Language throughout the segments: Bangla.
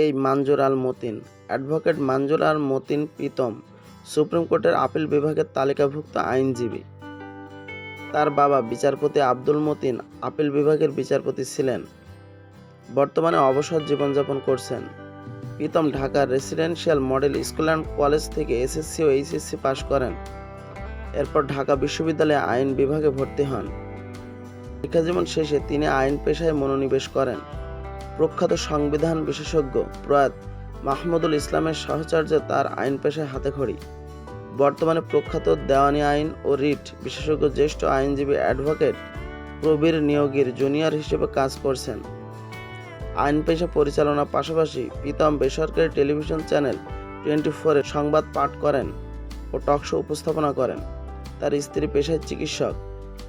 এই মানজুর আল মতিন। অ্যাডভোকেট মানজুর আল মতিন প্রীতম সুপ্রিম কোর্টের আপিল বিভাগের তালিকাভুক্ত আইনজীবী। তার বাবা বিচারপতি আব্দুল মতিন আপিল বিভাগের বিচারপতি ছিলেন। বর্তমানে অবসর জীবনযাপন করছেন। প্রীতম ঢাকার residential model school and college থেকে এসএসসি ও এইচএসসি পাশ করেন। এরপর ঢাকা বিশ্ববিদ্যালয়ে আইন বিভাগে ভর্তি হন। শিক্ষাজীবন শেষে তিনি আইন পেশায় মনোনিবেশ করেন। প্রখ্যাত সংবিধান বিশেষজ্ঞ প্রয়াত মাহমুদুল ইসলামের সাহচর্যে তার আইন পেশায় হাতেখড়ি। বর্তমানে প্রখ্যাত দেওয়ানি আইন ও রিট বিশেষজ্ঞ জ্যেষ্ঠ আইনজীবী অ্যাডভোকেট প্রবীর নিয়োগীর জুনিয়র হিসেবে কাজ করছেন। আইন পেশা পরিচালনার পাশাপাশি প্রীতম বেসরকারি টেলিভিশন চ্যানেল 24-এ সংবাদ পাঠ করেন ও টকশো উপস্থাপনা করেন। তার স্ত্রী পেশায় চিকিৎসক।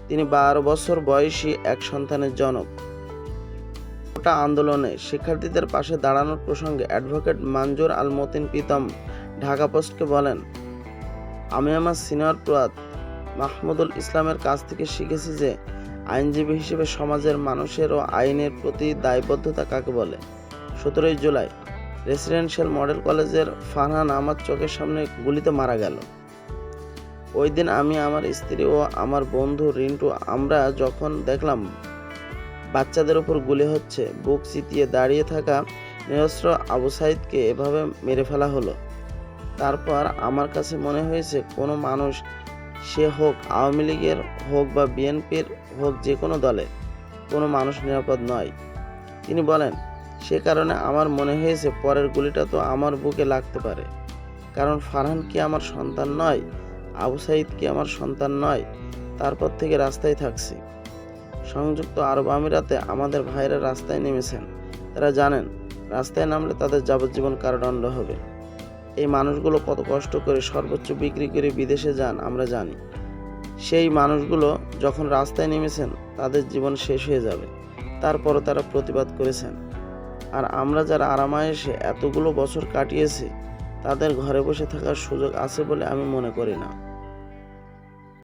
তিনি 12 বছর বয়সী এক সন্তানের জনক। কোটা আন্দোলনে শিক্ষার্থীদের পাশে দাঁড়ানোর প্রসঙ্গে অ্যাডভোকেট মানজুর আল মতিন প্রীতম ঢাকা পোস্টকে বলেন, আমি আমার সিনিয়র প্রয়াত মাহমুদুল ইসলামের কাছ থেকে শিখেছি যে আইনজীবী হিসেবে সমাজের মানুষের ও আইনের প্রতি দায়বদ্ধতা কাকে বলে। 17 জুলাই রেসিডেন্সিয়াল মডেল কলেজের ফারহান আমার চোখের সামনে গুলিতে মারা গেল। ওই দিন আমি, আমার স্ত্রী ও আমার বন্ধু রিন্টু আমরা যখন দেখলাম বাচ্চাদের উপর গুলি হচ্ছে, বুক চিতিয়ে দাঁড়িয়ে থাকা নিরস্ত্র আবু সাইদকে এভাবে মেরে ফেলা হলো। তারপর আমার কাছে মনে হয়েছে কোনো মানুষ, সে হোক আওয়ামী লীগের হোক বা বিএনপির হোক, যে কোনো দলের কোনো মানুষ নিরাপদ নয়। তিনি বলেন, সে কারণে আমার মনে হয়েছে পরের গুলিটা তো আমার বুকে লাগতে পারে, কারণ ফারহান কি আমার সন্তান নয়, আবু সাইদ কি আমার সন্তান নয়। তারপর থেকে রাস্তায় থাকছি। সংযুক্ত আরব আমিরাতে আমাদের ভাইরা রাস্তায় নেমেছেন। তারা জানেন রাস্তায় নামলে তাদের যাবজ্জীবন কারাদণ্ড হবে। এই মানুষগুলো কত কষ্ট করে সর্বোচ্চ বিক্রি করে বিদেশে যান আমরা জানি। সেই মানুষগুলো যখন রাস্তায় নেমেছেন তাদের জীবন শেষ হয়ে যাবে, তারপরও তারা প্রতিবাদ করেছেন। আর আমরা যারা আরামায়েশে এতগুলো বছর কাটিয়েছি, তাদের ঘরে বসে থাকার সুযোগ আছে বলে আমি মনে করি না।